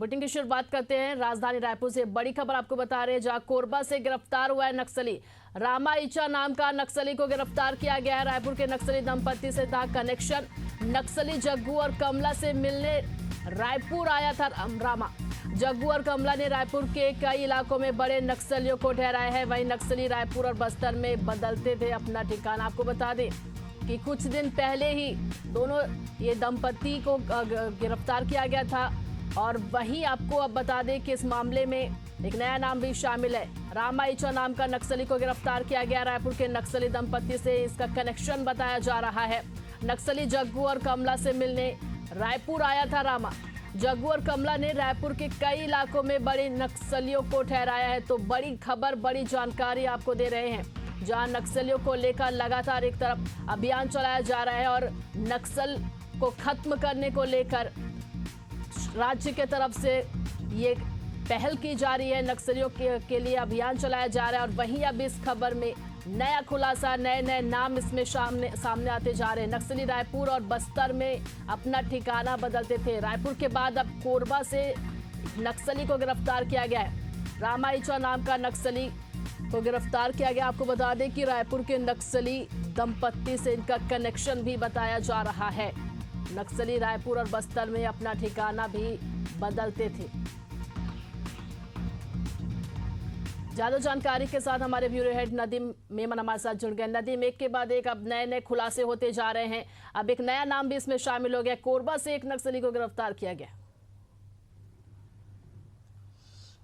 Reporting की शुरुआत करते हैं राजधानी रायपुर से। बड़ी खबर आपको बता रहे हैं, जहां कोरबा से गिरफ्तार हुआ है नक्सली। रामा इचा नाम का नक्सली को गिरफ्तार किया गया है। रायपुर के नक्सली दंपति से था कनेक्शन। नक्सली जग्गू और कमला से मिलने रायपुर आया था रामा। जग्गू और कमला ने रायपुर के कई इलाकों में बड़े नक्सलियों को ठहराया है। वहीं नक्सली रायपुर और बस्तर में बदलते थे अपना ठिकाना। आपको बता दें कि कुछ दिन पहले ही दोनों ये दंपति को गिरफ्तार किया गया था। और वहीं आपको अब बता दें कि इस मामले में एक नया नाम भी शामिल है। रामा इचा नाम का नक्सली को गिरफ्तार किया गया। रायपुर के नक्सली दंपति से इसका कनेक्शन बताया जा रहा है। नक्सली जग्गू और कमला से मिलने रायपुर आया था रामा। जग्गू और कमला ने रायपुर के कई इलाकों में बड़े नक्सलियों को ठहराया है। तो बड़ी खबर, बड़ी जानकारी आपको दे रहे हैं, जहां नक्सलियों को लेकर लगातार एक तरफ अभियान चलाया जा रहा है और नक्सल को खत्म करने को लेकर राज्य के तरफ से ये पहल की जा रही है। नक्सलियों के लिए अभियान चलाया जा रहा है। और वहीं अब इस खबर में नया खुलासा, नए नाम इसमें सामने आते जा रहे हैं। नक्सली रायपुर और बस्तर में अपना ठिकाना बदलते थे। रायपुर के बाद अब कोरबा से नक्सली को गिरफ्तार किया गया है। रामा इचा नाम का नक्सली को गिरफ्तार किया गया। आपको बता दें कि रायपुर के नक्सली दंपति से इनका कनेक्शन भी बताया जा रहा है। नक्सली रायपुर और बस्तर में अपना ठिकाना भी बदलते थे। ज्यादा जानकारी के साथ हमारे ब्यूरो हेड नदीम मेमन हमारे साथ जुड़ गए। नदीम, एक के बाद एक अब नए खुलासे होते जा रहे हैं। अब एक नया नाम भी इसमें शामिल हो गया। कोरबा से एक नक्सली को गिरफ्तार किया गया।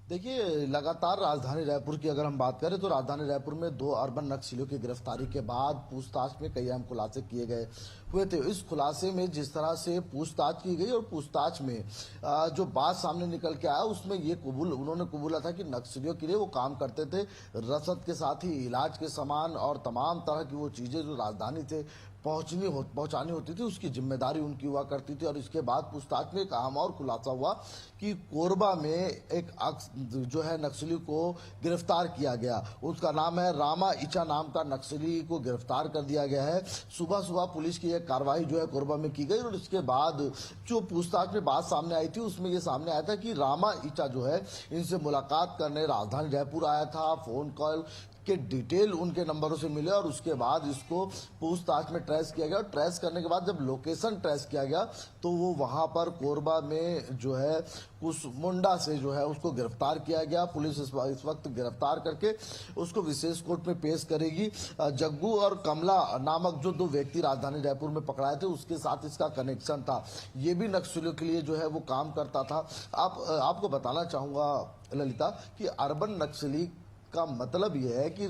देखिए, लगातार राजधानी रायपुर की अगर हम बात करें तो राजधानी रायपुर में 2 अर्बन नक्सलियों की गिरफ्तारी के बाद पूछताछ में कई अहम खुलासे किए गए हुए थे। इस खुलासे में जिस तरह से पूछताछ की गई और पूछताछ में जो बात सामने निकल के आया उसमें ये उन्होंने कबूला था कि नक्सलियों के लिए वो काम करते थे। रसद के साथ ही इलाज के सामान और तमाम तरह की वो चीजें जो राजधानी से पहुंचानी होती थी उसकी जिम्मेदारी उनकी हुआ करती थी। और इसके बाद पूछताछ में एक अहम और खुलासा हुआ कि कोरबा में एक जो है नक्सली को गिरफ्तार किया गया। उसका नाम है रामा इचा नाम का नक्सली को गिरफ्तार कर दिया गया है। सुबह पुलिस की एक कार्रवाई जो है कोरबा में की गई और इसके बाद जो पूछताछ में बात सामने आई थी उसमें यह सामने आया था कि रामा इचा जो है इनसे मुलाकात करने राजधानी रायपुर आया था। फोन कॉल के डिटेल उनके नंबरों से मिले और उसके बाद इसको पूछताछ में ट्रेस किया गया। और ट्रेस करने के बाद जब लोकेशन ट्रेस किया गया तो वो वहां पर कोरबा में जो है कुसमुंडा से जो है उसको गिरफ्तार किया गया। पुलिस इस वक्त गिरफ्तार करके उसको विशेष कोर्ट में पेश करेगी। जग्गू और कमला नामक जो 2 व्यक्ति राजधानी रायपुर में पकड़ाए थे उसके साथ इसका कनेक्शन था। ये भी नक्सलियों के लिए जो है वो काम करता था। आपको बताना चाहूंगा ललिता कि अर्बन नक्सली का मतलब यह है कि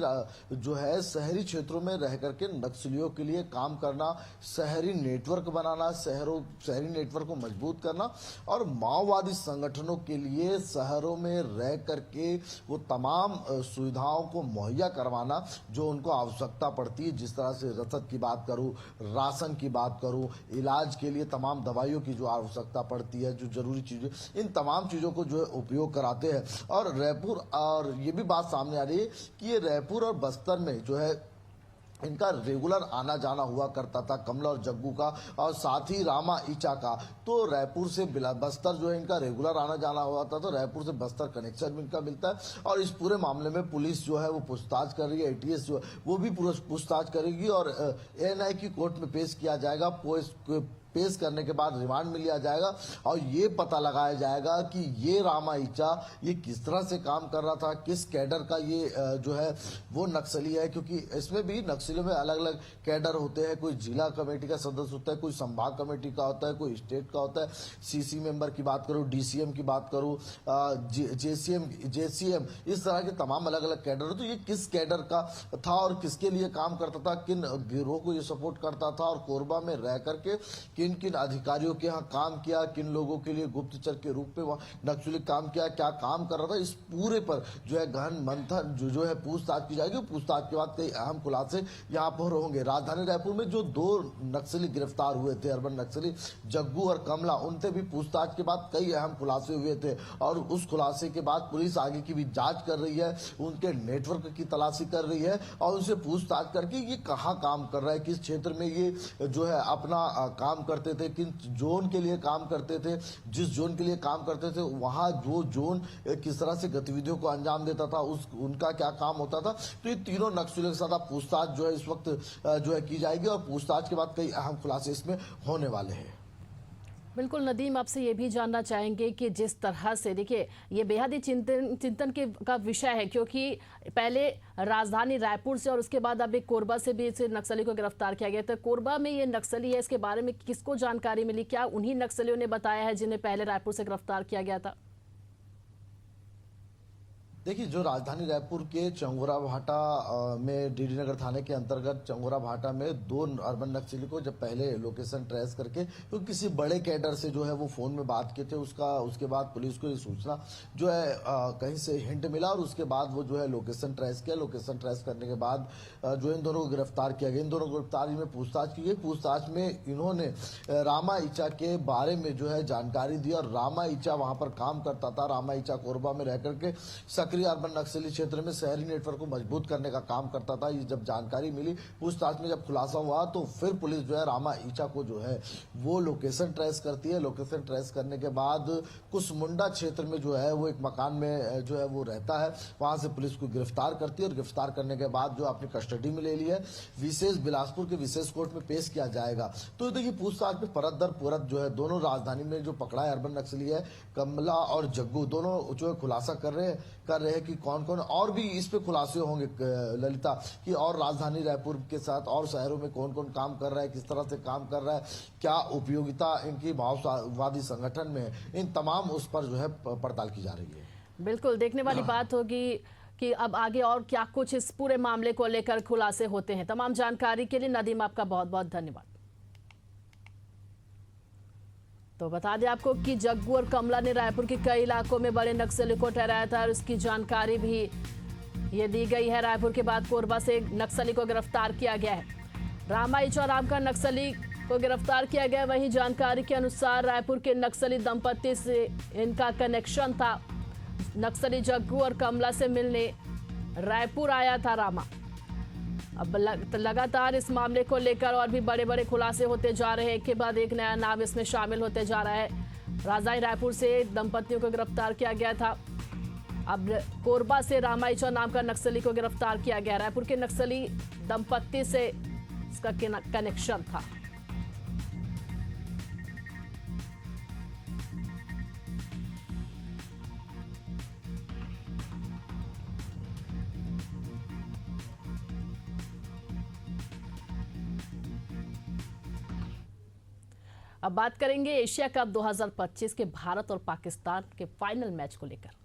जो है शहरी क्षेत्रों में रह करके नक्सलियों के लिए काम करना, शहरी नेटवर्क बनाना, शहरी नेटवर्क को मजबूत करना और माओवादी संगठनों के लिए शहरों में रह करके वो तमाम सुविधाओं को मुहैया करवाना जो उनको आवश्यकता पड़ती है। जिस तरह से रसद की बात करूं, राशन की बात करूं, इलाज के लिए तमाम दवाइयों की जो आवश्यकता पड़ती है, जो जरूरी चीजें, इन तमाम चीजों को जो है उपयोग कराते हैं। और रायपुर और ये भी बात सामने आ रही है कि ये रायपुर और बस्तर में जो है इनका रेगुलर आना जाना हुआ करता था, कमला और जग्गू का और साथ ही रामा इचा का। तो रायपुर से बस्तर जो है इनका रेगुलर आना जाना हुआ था। तो रायपुर से बस्तर कनेक्शन भी इनका मिलता है। और इस पूरे मामले में पुलिस जो है वो पूछताछ कर रही है। एटीएस जो है वो भी पूछताछ करेगी और एएनआई की कोर्ट में पेश किया जाएगा। पेश करने के बाद रिमांड में लिया जाएगा और ये पता लगाया जाएगा कि ये रामा इचा ये किस तरह से काम कर रहा था, किस कैडर का ये जो है वो नक्सली है। क्योंकि इसमें भी नक्सलियों में अलग अलग कैडर होते हैं। कोई जिला कमेटी का सदस्य होता है, कोई संभाग कमेटी का होता है, कोई स्टेट का होता है। सीसी मेंबर की बात करूं, डीसीएम की बात करूं, जेसीएम, इस तरह के तमाम अलग अलग कैडर। तो ये किस कैडर का था और किसके लिए काम करता था, किन गिरोह को ये सपोर्ट करता था और कोरबा में रह करके किन किन अधिकारियों के यहाँ काम किया, किन लोगों के लिए गुप्तचर के रूप में वहां नक्सली काम किया, क्या काम कर रहा था, इस पूरे पर जो है गहन मंथन जो है पूछताछ की जाएगी। पूछताछ के बाद कई अहम खुलासे यहाँ पर होंगे। राजधानी रायपुर में जो 2 नक्सली गिरफ्तार हुए थे, अर्बन नक्सली जग्गू और कमला, उनसे भी पूछताछ के बाद कई अहम खुलासे हुए थे। और उस खुलासे के बाद पुलिस आगे की भी जांच कर रही है, उनके नेटवर्क की तलाशी कर रही है और उनसे पूछताछ करके ये कहाँ काम कर रहा है, किस क्षेत्र में ये जो है अपना काम कर करते थे, किन जोन के लिए काम करते थे, जिस जोन के लिए काम करते थे वहां जो जोन किस तरह से गतिविधियों को अंजाम देता था, उनका क्या काम होता था। तो ये तीनों नक्सलियों के साथ पूछताछ जो है इस वक्त जो है की जाएगी और पूछताछ के बाद कई अहम खुलासे इसमें होने वाले हैं। बिल्कुल नदीम, आपसे ये भी जानना चाहेंगे कि जिस तरह से देखिए ये बेहद ही चिंतन का विषय है, क्योंकि पहले राजधानी रायपुर से और उसके बाद अब एक कोरबा से भी इस नक्सली को गिरफ्तार किया गया। तो कोरबा में ये नक्सली है, इसके बारे में किसको जानकारी मिली? क्या उन्हीं नक्सलियों ने बताया है जिन्हें पहले रायपुर से गिरफ्तार किया गया था? देखिए, जो राजधानी रायपुर के चंगोरा भाटा में डीडी नगर थाने के अंतर्गत चंगोरा भाटा में 2 अर्बन नक्सली को जब पहले लोकेशन ट्रेस करके तो किसी बड़े कैडर से जो है वो फोन में बात किए थे, उसके बाद पुलिस को ये सूचना जो है कहीं से हिंट मिला और उसके बाद वो जो है लोकेशन ट्रेस किया। लोकेशन ट्रेस करने के बाद जो इन दोनों को गिरफ्तार किया गया। इन दोनों को गिरफ्तारी में पूछताछ की गई। पूछताछ में इन्होंने रामा ईचा के बारे में जो है जानकारी दी और रामा ईचा वहां पर काम करता था। रामा ईचा कोरबा में रह करके अर्बन नक्सली क्षेत्र में शहरी नेटवर्क को मजबूत करने का काम करता था। ये जब जानकारी मिली, पूछताछ में जब खुलासा हुआ, तो फिर पुलिस जो है रामा ईचा को जो है वो लोकेशन ट्रेस करती है। लोकेशन ट्रेस करने के बाद कुसमुंडा क्षेत्र में जो है वो एक मकान में जो है वो रहता है, वहां से पुलिस को गिरफ्तार करती है और गिरफ्तार करने के बाद जो अपनी कस्टडी में ले लिया विशेष बिलासपुर के विशेष कोर्ट में पेश किया जाएगा। तो देखिए, पूछताछ में परत दर परत जो है दोनों राजधानी में जो पकड़ा है अर्बन नक्सली है, कमला और जग्गू, दोनों जो है खुलासा कर रहे हैं कि कौन कौन और भी इस पे खुलासे होंगे ललिता, कि और राजधानी रायपुर के साथ और शहरों में कौन कौन काम कर रहा है, किस तरह से काम कर रहा है, क्या उपयोगिता इनकी माओवादी संगठन में है, इन तमाम उस पर जो है पड़ताल की जा रही है। बिल्कुल देखने वाली बात होगी कि अब आगे और क्या कुछ इस पूरे मामले को लेकर खुलासे होते हैं। तमाम जानकारी के लिए नदीम आपका बहुत बहुत धन्यवाद। तो बता दें आपको कि जग्गू और कमला ने रायपुर के कई इलाकों में बड़े नक्सली को ठहराया था और इसकी जानकारी भी ये दी गई है। रायपुर के बाद कोरबा से नक्सली को गिरफ्तार किया गया है। रामा ईचा नाम का नक्सली को गिरफ्तार किया गया। वहीं जानकारी के अनुसार रायपुर के नक्सली दंपति से इनका कनेक्शन था। नक्सली जग्गू और कमला से मिलने रायपुर आया था रामा। अब लगातार इस मामले को लेकर और भी बड़े बड़े खुलासे होते जा रहे हैं। एक के बाद एक नया नाम इसमें शामिल होते जा रहा है। राजधानी रायपुर से दंपतियों को गिरफ्तार किया गया था। अब कोरबा से रामा ईचा नाम का नक्सली को गिरफ्तार किया गया। रायपुर के नक्सली दंपति से इसका कनेक्शन था। अब बात करेंगे एशिया कप 2025 के भारत और पाकिस्तान के फाइनल मैच को लेकर।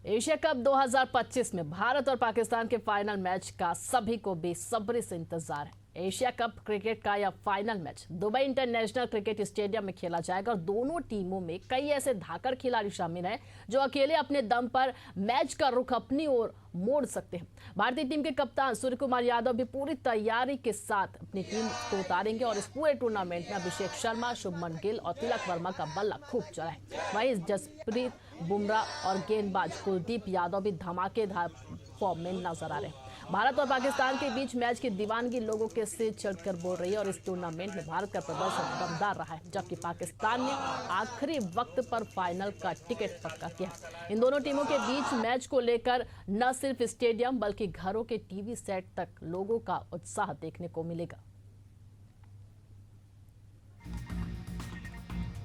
एशिया कप 2025 में भारत और पाकिस्तान के फाइनल मैच का सभी को बेसब्री से इंतजार है। एशिया कप क्रिकेट का यह final match Dubai international cricket stadium में खेला जाएगा और दोनों टीमों में कई ऐसे धाकड़ खिलाड़ी शामिल हैं जो अकेले अपने दम पर मैच का रुख अपनी ओर मोड़ सकते हैं। भारतीय टीम के कप्तान सूर्य कुमार यादव भी पूरी तैयारी के साथ अपनी टीम को उतारेंगे और इस पूरे टूर्नामेंट में अभिषेक शर्मा, शुभमन गिल और तिलक वर्मा का बल्ला खूब चला है। वहीं जसप्रीत बुमराह और गेंदबाज कुलदीप यादव भी धमाकेदार फॉर्म में नजर आ रहे हैं। भारत और पाकिस्तान के बीच मैच की दीवानगी लोगों के सिर चढ़कर बोल रही है और इस टूर्नामेंट में भारत का प्रदर्शन दमदार रहा है, जबकि पाकिस्तान ने आखिरी वक्त पर फाइनल का टिकट पक्का किया। इन दोनों टीमों के बीच मैच को लेकर न सिर्फ स्टेडियम बल्कि घरों के टीवी सेट तक लोगों का उत्साह देखने को मिलेगा।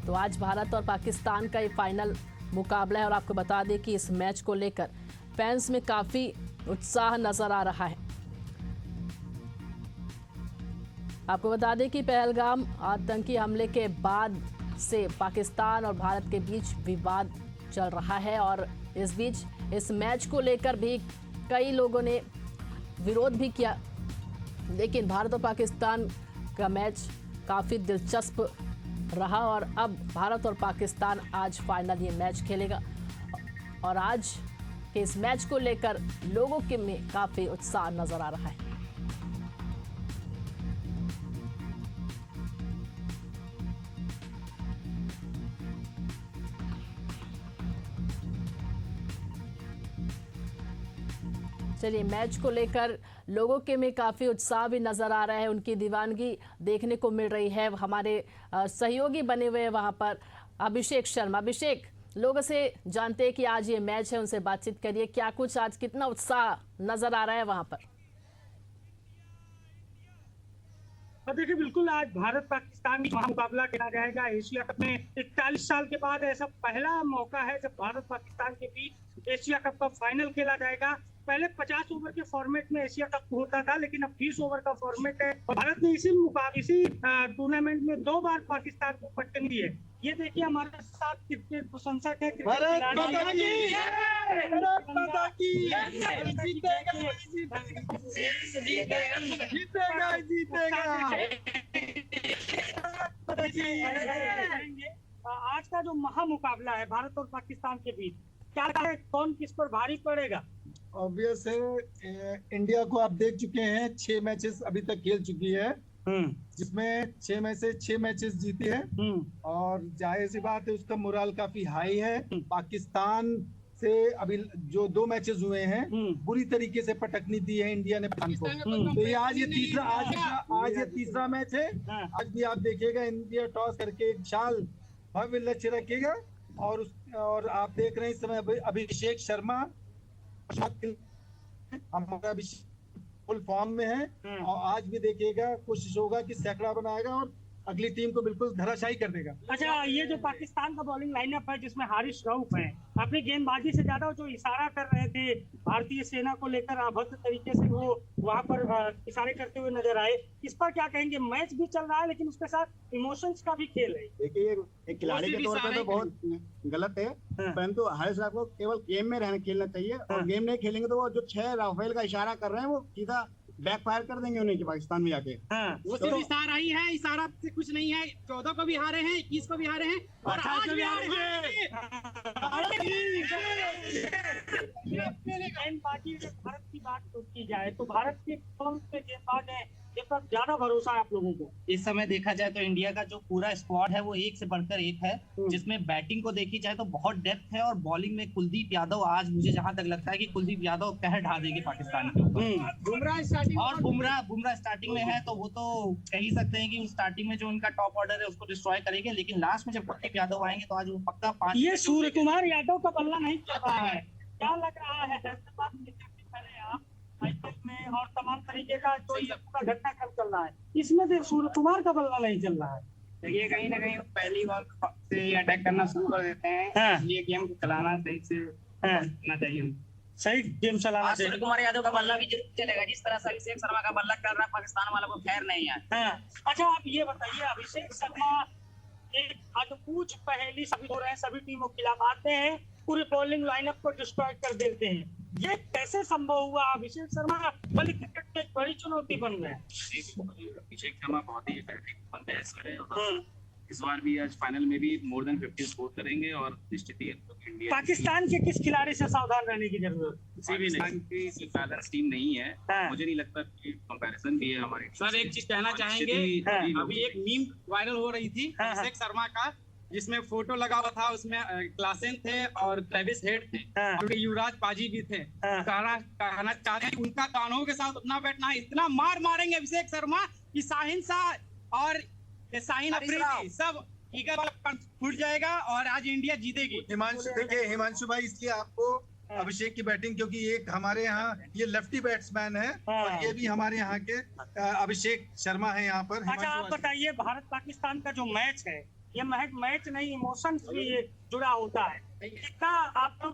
तो आज भारत और पाकिस्तान का ये फाइनल मुकाबला है और आपको बता दें कि इस मैच को लेकर फैंस में काफी उत्साह नजर आ रहा है। आपको बता दें कि पहलगाम आतंकी हमले के बाद से पाकिस्तान और भारत के बीच विवाद चल रहा है और इस बीच इस मैच को लेकर भी कई लोगों ने विरोध भी किया, लेकिन भारत और पाकिस्तान का मैच काफी दिलचस्प रहा और अब भारत और पाकिस्तान आज फाइनल ये मैच खेलेगा और आज के इस मैच को लेकर लोगों के में काफी उत्साह नजर आ रहा है। चलिए, मैच को लेकर लोगों के में काफी उत्साह भी नजर आ रहा है, उनकी दीवानगी देखने को मिल रही है। हमारे सहयोगी बने हुए हैं वहां पर अभिषेक शर्मा। अभिषेक, लोग से जानते हैं कि आज ये मैच है, उनसे बातचीत करिए। क्या कुछ आज कितना उत्साह नजर आ रहा है वहां पर? देखिए, बिल्कुल आज भारत पाकिस्तान का मुकाबला खेला जाएगा एशिया कप में। 41 साल के बाद ऐसा पहला मौका है जब भारत पाकिस्तान के बीच एशिया कप का फाइनल खेला जाएगा। पहले 50 ओवर के फॉर्मेट में एशिया कप होता था, लेकिन अब 20 ओवर का फॉर्मेट है। भारत ने इसी टूर्नामेंट में 2 बार पाकिस्तान को पटकन दी है। ये देखिए, हमारे साथ क्रिकेट प्रशंसक है, आज का जो महामुकाबला है भारत और पाकिस्तान के बीच, क्या है, कौन किस पर भारी पड़ेगा? ऑब्वियस है, इंडिया को आप देख चुके हैं, 6 मैचेस अभी तक खेल चुकी है, जिसमें 6 में से 6 मैचेस जीती है। और जाहिर सी बात है, उसका मोरल काफी हाई है। पाकिस्तान से अभी जो 2 मैचेस हुए हैं, बुरी तरीके से पटकनी दी है इंडिया ने पाकिस्तान को। तो ये आज ये तीसरा मैच है। आज भी आप देखिएगा, इंडिया टॉस करके एक विशाल भव्य लक्ष्य रखेगा। और आप देख रहे हैं इस समय अभिषेक शर्मा हमारा फुल फॉर्म में है, और आज भी देखिएगा, कोशिश होगा कि सैकड़ा बनाएगा और अगली टीम को बिल्कुल धराशायी कर देगा। अच्छा, ये जो पाकिस्तान का बॉलिंग लाइनअप है, जिसमें हारिस रऊफ है, अपनी गेंदबाजी से ज्यादा जो इशारा कर रहे थे भारतीय सेना को लेकर, अभद्र तरीके से वो वहां पर इशारे करते हुए नजर आए, इस पर क्या कहेंगे? मैच भी चल रहा है, लेकिन उसके साथ इमोशंस का भी खेल है। देखिए, एक खिलाड़ी के तौर पर तो बहुत गलत है, परंतु हारिस रऊफ को केवल गेम में रहना खेलना चाहिए। और गेम नहीं खेलेंगे तो वो जो 6 राफेल का इशारा कर रहे हैं, वो सीधा बैक फायर कर देंगे उन्हें कि पाकिस्तान में जाके। वो सिर्फ इशारा ही है, इशारा से कुछ नहीं है। 14 को भी हारे हैं, 21 को भी हारे हैं, और आज भी हारे हैं। गेंदबाजी में भारत की बात की जाए तो भारत के कौन से गेंदबाज हैं जिस पर ज्यादा भरोसा है आप लोगों को? इस समय देखा जाए तो इंडिया का जो पूरा स्क्वाड है वो एक से बढ़कर एक है, जिसमें बैटिंग को देखी जाए तो बहुत डेप्थ है, और बॉलिंग में कुलदीप यादव, आज मुझे जहां तक लगता है कि कुलदीप यादव कहर ढा देंगे पाकिस्तान के ऊपर। बुमराह स्टार्टिंग में है, तो वो तो कह ही सकते हैं कि उस स्टार्टिंग में जो उनका टॉप ऑर्डर है उसको डिस्ट्रॉय करेंगे, लेकिन लास्ट में जब कुलदीप यादव आएंगे तो आज वो पक्का 5। ये सूर्य कुमार यादव का बल्ला नहीं चल रहा है, क्या लग रहा है? आईपीएल में और तमाम तरीके का जो ये पूरा घटनाक्रम चल रहा है, इसमें तो सूर्य कुमार का बल्ला नहीं चल रहा है। देखिए, कहीं ना कहीं पहली बॉल से अटैक करना शुरू कर देते हैं, इसलिए गेम को चलाना सही से करना चाहिए। सही गेम चलाना चाहिए। सूर्य कुमार यादव का बल्ला भी चलेगा, जिस तरह से अभिषेक शर्मा का बल्ला कर रहा है, पाकिस्तान वाला को खैर नहीं है। अच्छा, आप ये बताइए, अभिषेक शर्मा एक अद्भुत पहेली साबित हो रहे हैं, सभी टीमों के खिलाफ आते हैं, पूरे बॉलिंग लाइनअप को डिस्ट्रॉय कर देते हैं। ये कैसे संभव हुआ? अभिषेक शर्मा बड़ी क्रिकेट में एक बड़ी चुनौती बन गए। अभिषेक शर्मा बहुत ही इफेक्टिव इस बार भी आज फाइनल में भी मोर देन 50 स्कोर करेंगे, और निश्चित ही इंडिया पाकिस्तान के किस खिलाड़ी से सावधान रहने की जरूरत? पाकिस्तान की बैलेंस टीम नहीं है। मुझे नहीं लगता कि कंपैरिजन भी है हमारे। सर, एक चीज कहना चाहेंगे, अभी एक मीम वायरल हो रही थी अभिषेक शर्मा का, जिसमें फोटो लगा हुआ था, उसमें क्लासेन थे और ट्रेविस हेड थे, और युवराज पाजी भी थे। कहना चाहते हैं उनका कानों के साथ उतना बैठना, इतना मार मारेंगे अभिषेक शर्मा कि शाहीन शाह और शाहीन अफरीदी सब फूट जाएगा, और आज इंडिया जीतेगी। हिमांशु भाई, इसलिए आपको अभिषेक की बैटिंग, क्योंकि एक हमारे यहाँ ये लेफ्टी बैट्समैन है, और ये भी हमारे यहाँ के अभिषेक शर्मा है यहाँ पर। अच्छा, आप बताइए, भारत पाकिस्तान का जो मैच है, ये मैच नहीं, इमोशंस भी जुड़ा होता है। कितना आप लोग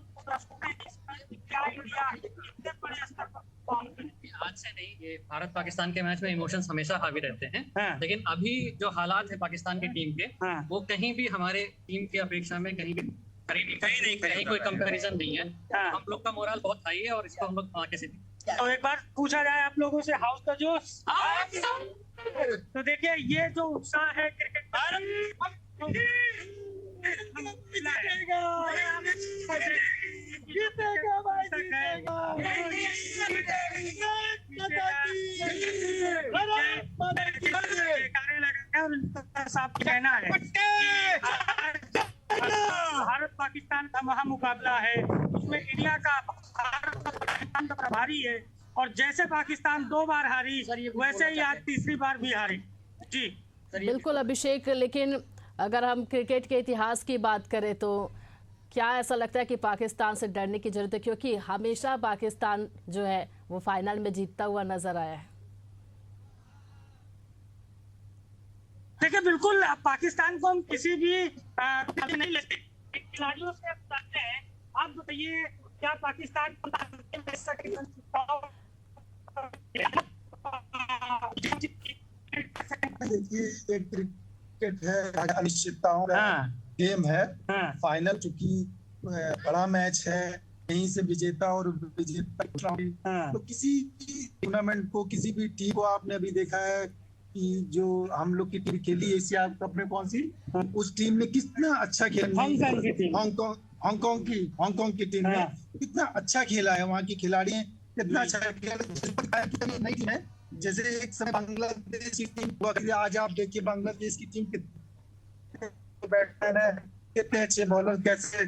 आज से नहीं, ये भारत पाकिस्तान के मैच में इमोशंस हमेशा हावी रहते हैं, लेकिन अभी जो हालात है पाकिस्तान की टीम के, वो कहीं भी हमारे टीम की अपेक्षा में कहीं कोई कंपैरिजन नहीं है। हम लोग का मोरल बहुत हाई है, और इसको हम लोग आगे से तो एक बार पूछा जाए आप लोगों से, हाउस का जोश, तो देखिए ये जो उत्साह है क्रिकेट कहना है भारत पाकिस्तान का महामुकाबला है, उसमें इंडिया का भारत पाकिस्तान का प्रभारी हारी है, और जैसे पाकिस्तान 2 बार हारी वैसे ही आज तीसरी बार भी हारी। जी बिल्कुल अभिषेक, लेकिन अगर हम क्रिकेट के इतिहास की बात करें तो क्या ऐसा लगता है कि पाकिस्तान से डरने की जरूरत है, क्योंकि हमेशा पाकिस्तान जो है वो फाइनल में जीतता हुआ नजर आया है। देखिए बिल्कुल पाकिस्तान को हम किसी भी नहीं लेते, खिलाड़ियों से हम जानते हैं। आप बताइए क्या पाकिस्तान देखिए एक क्रिकेट है, अनिश्चितताओं का गेम है। फाइनल चूंकि बड़ा मैच है, यहीं से विजेता और विजेता तो किसी टूर्नामेंट को, किसी भी टीम को आपने अभी देखा है कि जो हम लोग की टीम खेली एशिया कप में कौन सी, उस टीम में कितना अच्छा खेल, हांगकांग की टीम ने कितना अच्छा खेला है। वहाँ की खिलाड़ी कितना अच्छा खेला, नई टीम है। जैसे एक समय बांग्लादेश की टीम हुआ, आज आप देखिए बांग्लादेश की टीम कितने बैट्समैन है, कितने अच्छे बॉलर, कैसे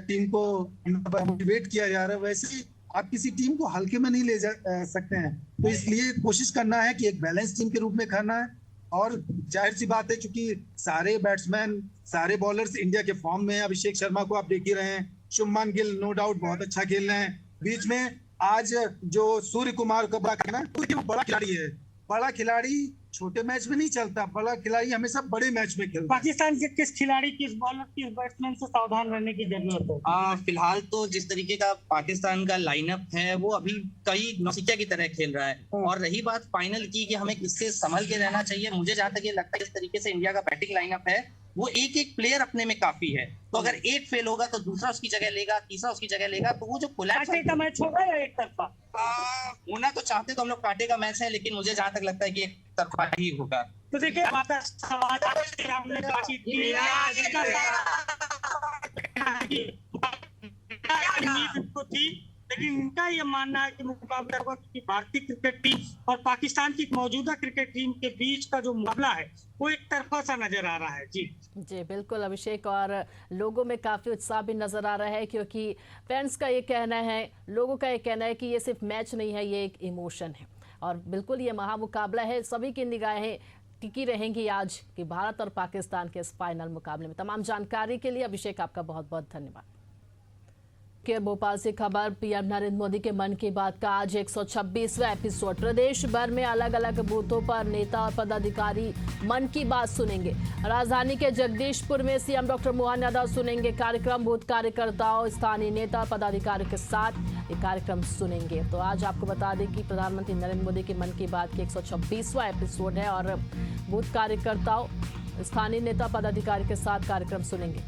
टीम को मोटिवेट किया जा रहा है। वैसे ही आप किसी टीम को हल्के में नहीं ले जा सकते हैं, तो इसलिए कोशिश करना है कि एक बैलेंस टीम के रूप में करना है। और जाहिर सी बात है, चूंकि सारे बैट्समैन, सारे बॉलर्स इंडिया के फॉर्म में हैं। अभिषेक शर्मा को आप देख ही रहे हैं, शुभमान गिल नो डाउट बहुत अच्छा खेल रहे हैं। बीच में आज जो सूर्य कुमार का बड़ा खिलाड़ी है, बड़ा खिलाड़ी छोटे मैच में नहीं चलता, बड़ा खिलाड़ी हमेशा बड़े मैच में खेलता है। पाकिस्तान के किस खिलाड़ी, किस बॉलर, किस बैट्समैन से सावधान रहने की जरूरत है? फिलहाल तो जिस तरीके का पाकिस्तान का लाइनअप है वो अभी कई नौसिखिया की तरह खेल रहा है। और रही बात फाइनल की कि हमें किससे संभल के रहना चाहिए, मुझे जहां तक ये लगता है इस तरीके से इंडिया का बैटिंग लाइनअप है वो एक एक प्लेयर अपने में काफी है। तो अगर एक फेल होगा तो दूसरा उसकी जगह लेगा, तीसरा उसकी जगह लेगा, तो वो जो कोलैप्स का मैच होगा या एक तरफा होना तो चाहते तो हम लोग कांटे का मैच है, लेकिन मुझे जहां तक लगता है कि एक तरफा ही होगा। तो देखिए हमने बातचीत की, लेकिन इनका ये मानना है कि मुकाबला होगा, क्योंकि भारतीय क्रिकेट टीम और पाकिस्तान की मौजूदा क्रिकेट टीम के बीच का जो मुकाबला है वो एक तरफा सा नजर आ रहा है। जी बिल्कुल अभिषेक, और लोगों में काफ़ी उत्साह भी नज़र आ रहा है, क्योंकि फैंस का ये कहना है, लोगों का ये कहना है कि ये सिर्फ मैच नहीं है, ये एक इमोशन है। और बिल्कुल ये महामुकाबला है, सभी की निगाहें टिकी रहेंगी आज कि भारत और पाकिस्तान के इस फाइनल मुकाबले में। तमाम जानकारी के लिए अभिषेक आपका बहुत बहुत धन्यवाद। भोपाल से खबर, पीएम नरेंद्र मोदी के मन की बात का आज 126वां एपिसोड। प्रदेश भर में अलग अलग बूथों पर नेता और पदाधिकारी मन की बात सुनेंगे। राजधानी के जगदीशपुर में सीएम डॉक्टर मोहन यादव सुनेंगे कार्यक्रम। बूथ कार्यकर्ताओं, स्थानीय नेता और पदाधिकारियों के साथ ये कार्यक्रम सुनेंगे। तो आज आपको बता दें कि प्रधानमंत्री नरेंद्र मोदी के मन की बात की 126वां एपिसोड है और बूथ कार्यकर्ताओं, स्थानीय नेता, पदाधिकारी के साथ कार्यक्रम सुनेंगे।